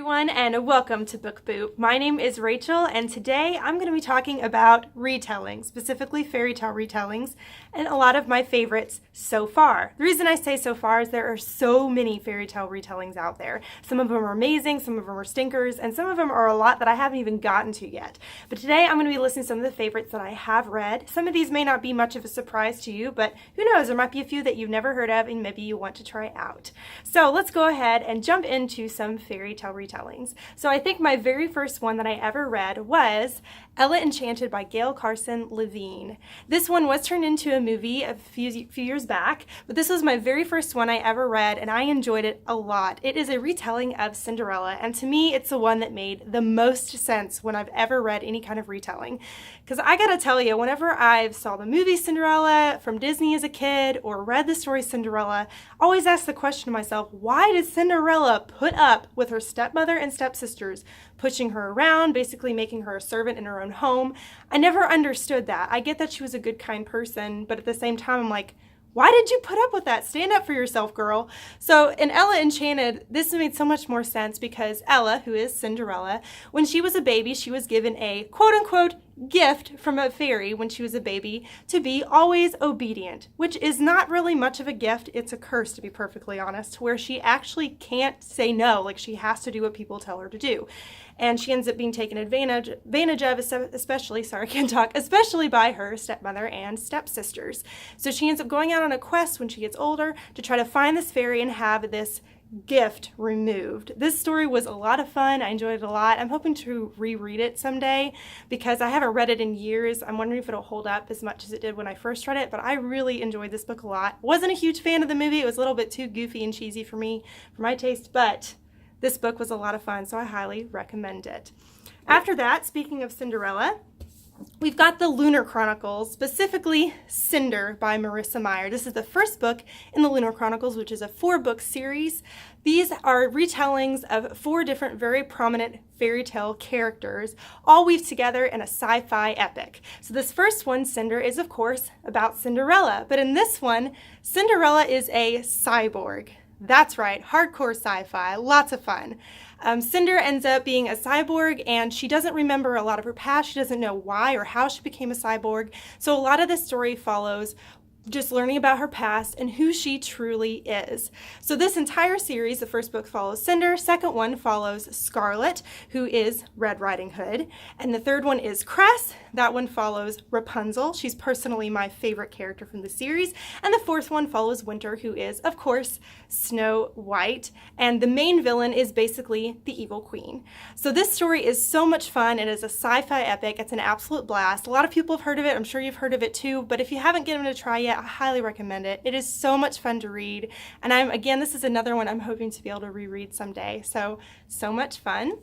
everyone, and welcome to Book Boot. My name is Rachel, and today I'm going to be talking about retellings, specifically fairy tale retellings, and a lot of my favorites so far. The reason I say so far is there are so many fairy tale retellings out there. Some of them are amazing, some of them are stinkers, and some of them are a lot that I haven't even gotten to yet. But today I'm going to be listing some of the favorites that I have read. Some of these may not be much of a surprise to you, but who knows, there might be a few that you've never heard of and maybe you want to try out. So let's go ahead and jump into some fairy tale retellings. So I think my very first one that I ever read was Ella Enchanted by Gail Carson Levine. This one was turned into a movie a few years back, but this was my very first one I ever read and I enjoyed it a lot. It is a retelling of Cinderella, and to me it's the one that made the most sense when I've ever read any kind of retelling. Because I gotta tell you, whenever I saw the movie Cinderella from Disney as a kid or read the story Cinderella, I always ask the question to myself, why did Cinderella put up with her stepmother and stepsisters pushing her around, basically making her a servant in her own home? I never understood that. I get that she was a good, kind person, but at the same time, I'm like, why did you put up with that? Stand up for yourself, girl. So in Ella Enchanted, this made so much more sense because Ella, who is Cinderella, when she was a baby, she was given a quote-unquote gift from a fairy when she was a baby to be always obedient, which is not really much of a gift. It's a curse, to be perfectly honest, where she actually can't say no. Like, she has to do what people tell her to do. And she ends up being taken advantage of, especially by her stepmother and stepsisters. So she ends up going out on a quest when she gets older to try to find this fairy and have this gift removed. This story was a lot of fun. I enjoyed it a lot. I'm hoping to reread it someday because I haven't read it in years. I'm wondering if it'll hold up as much as it did when I first read it, but I really enjoyed this book a lot. Wasn't a huge fan of the movie. It was a little bit too goofy and cheesy for me, for my taste, but this book was a lot of fun, so I highly recommend it. After that, speaking of Cinderella, we've got the Lunar Chronicles, specifically Cinder by Marissa Meyer. This is the first book in the Lunar Chronicles, which is a 4-book series. These are retellings of 4 different very prominent fairy tale characters, all weaved together in a sci-fi epic. So this first one, Cinder, is of course about Cinderella, but in this one, Cinderella is a cyborg. That's right, hardcore sci-fi, lots of fun. Cinder ends up being a cyborg and she doesn't remember a lot of her past. She doesn't know why or how she became a cyborg. So a lot of this story follows just learning about her past and who she truly is. So this entire series, the first book follows Cinder, second one follows Scarlet, who is Red Riding Hood, and the third one is Cress. That one follows Rapunzel. She's personally my favorite character from the series. And the fourth one follows Winter, who is, of course, Snow White. And the main villain is basically the evil queen. So this story is so much fun. It is a sci-fi epic. It's an absolute blast. A lot of people have heard of it. I'm sure you've heard of it too, but if you haven't given it a try yet, I highly recommend it. It is so much fun to read. And again, this is another one I'm hoping to be able to reread someday. So much fun.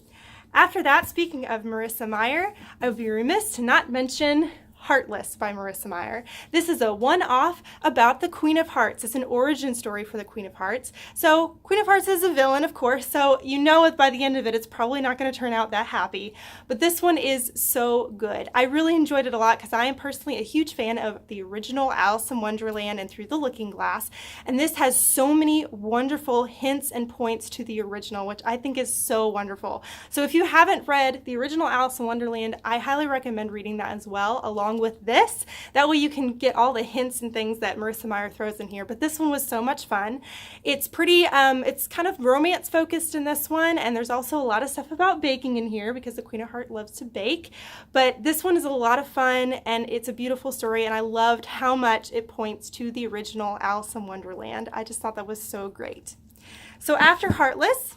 After that, speaking of Marissa Meyer, I would be remiss to not mention Heartless by Marissa Meyer. This is a one-off about the Queen of Hearts. It's an origin story for the Queen of Hearts. So Queen of Hearts is a villain, of course, so you know by the end of it, it's probably not going to turn out that happy. But this one is so good. I really enjoyed it a lot because I am personally a huge fan of the original Alice in Wonderland and Through the Looking Glass. And this has so many wonderful hints and points to the original, which I think is so wonderful. So if you haven't read the original Alice in Wonderland, I highly recommend reading that as well, along with this. That way you can get all the hints and things that Marissa Meyer throws in here. But this one was so much fun. It's pretty, it's kind of romance focused in this one, and there's also a lot of stuff about baking in here because the Queen of Hearts loves to bake. But this one is a lot of fun, and it's a beautiful story, and I loved how much it points to the original Alice in Wonderland. I just thought that was so great. So after Heartless,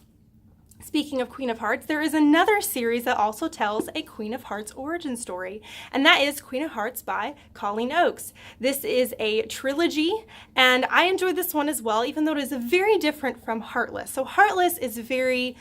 speaking of Queen of Hearts, there is another series that also tells a Queen of Hearts origin story, and that is Queen of Hearts by Colleen Oakes. This is a trilogy, and I enjoyed this one as well, even though it is very different from Heartless. So Heartless is very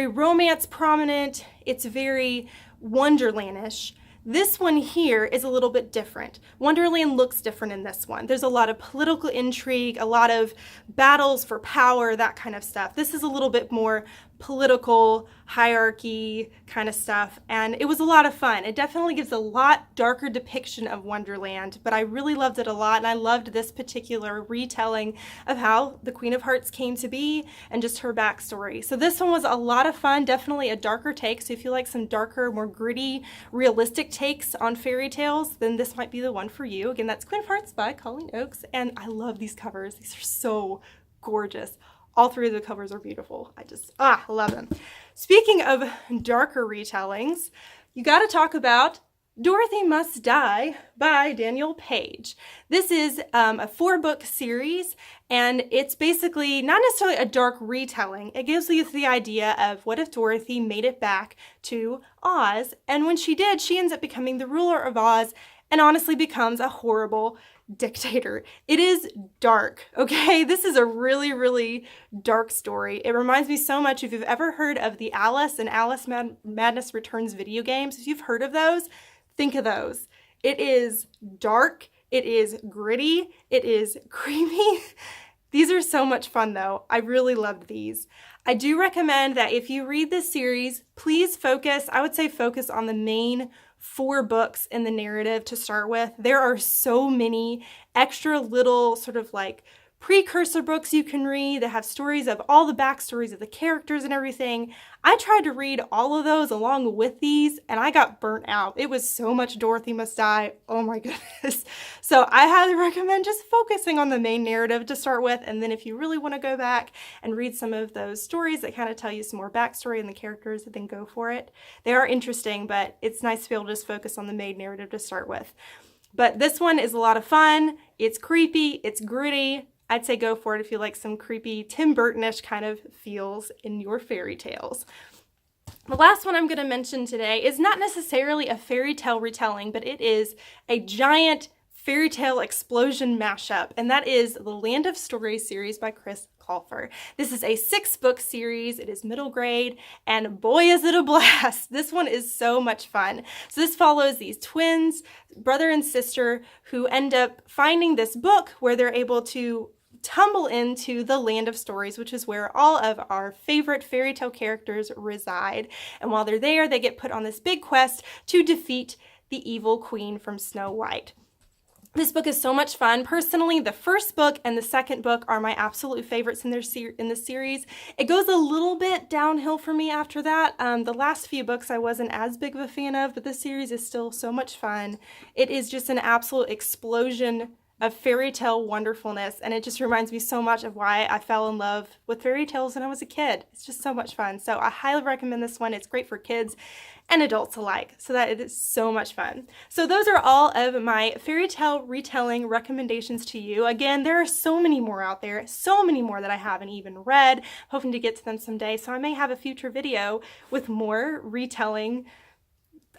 romance prominent, it's very Wonderlandish. This one here is a little bit different. Wonderland looks different in this one. There's a lot of political intrigue, a lot of battles for power, that kind of stuff. This is a little bit more political hierarchy kind of stuff, and it was a lot of fun. It definitely gives a lot darker depiction of Wonderland, but I really loved it a lot, and I loved this particular retelling of how the Queen of Hearts came to be and just her backstory. So this one was a lot of fun, definitely a darker take, so if you like some darker, more gritty, realistic takes on fairy tales, then this might be the one for you. Again, that's Queen of Hearts by Colleen Oakes, and I love these covers. These are so gorgeous. All three of the covers are beautiful. I love them. Speaking of darker retellings, you got to talk about Dorothy Must Die by Daniel Page. This is a 4-book series, and it's basically not necessarily a dark retelling. It gives you the idea of what if Dorothy made it back to Oz, and when she did, she ends up becoming the ruler of Oz and honestly becomes a horrible dictator. It is dark, okay? This is a really, really dark story. It reminds me so much, if you've ever heard of the Alice and Alice Madness Returns video games, if you've heard of those, think of those. It is dark, it is gritty, it is creepy. These are so much fun though. I really loved these. I do recommend that if you read this series, please focus on the main 4 books in the narrative to start with. There are so many extra little sort of like precursor books you can read that have stories of all the backstories of the characters and everything. I tried to read all of those along with these, and I got burnt out. It was so much Dorothy Must Die. Oh my goodness. So I highly recommend just focusing on the main narrative to start with, and then if you really want to go back and read some of those stories that kind of tell you some more backstory and the characters, then go for it. They are interesting, but it's nice to be able to just focus on the main narrative to start with. But this one is a lot of fun. It's creepy. It's gritty. I'd say go for it if you like some creepy Tim Burton-ish kind of feels in your fairy tales. The last one I'm going to mention today is not necessarily a fairy tale retelling, but it is a giant fairy tale explosion mashup, and that is the Land of Stories series by Chris Colfer. This is a 6-book series. It is middle grade, and boy is it a blast. This one is so much fun. So this follows these twins, brother and sister, who end up finding this book where they're able to tumble into the Land of Stories, which is where all of our favorite fairy tale characters reside. And while they're there, they get put on this big quest to defeat the evil queen from Snow White. This book is so much fun. Personally, the first book and the second book are my absolute favorites in the series. It goes a little bit downhill for me after that. The last few books I wasn't as big of a fan of, but this series is still so much fun. It is just an absolute explosion of fairy tale wonderfulness, and it just reminds me so much of why I fell in love with fairy tales when I was a kid. It's just so much fun. So I highly recommend this one. It's great for kids and adults alike, so that it is so much fun. So those are all of my fairy tale retelling recommendations to you. Again, there are so many more out there, so many more that I haven't even read. Hoping to get to them someday, so I may have a future video with more retelling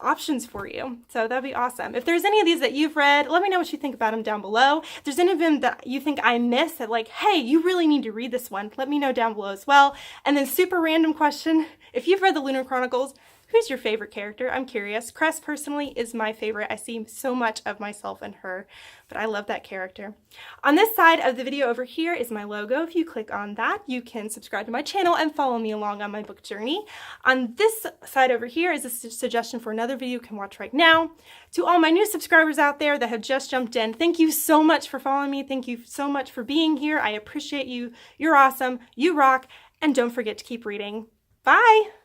options for you. So that'd be awesome. If there's any of these that you've read, let me know what you think about them down below. If there's any of them that you think I missed that like, hey, you really need to read this one, let me know down below as well. And then super random question, if you've read the Lunar Chronicles, who's your favorite character? I'm curious. Cress personally is my favorite. I see so much of myself in her, but I love that character. On this side of the video over here is my logo. If you click on that, you can subscribe to my channel and follow me along on my book journey. On this side over here is a suggestion for another video you can watch right now. To all my new subscribers out there that have just jumped in, thank you so much for following me. Thank you so much for being here. I appreciate you. You're awesome. You rock. And don't forget to keep reading. Bye!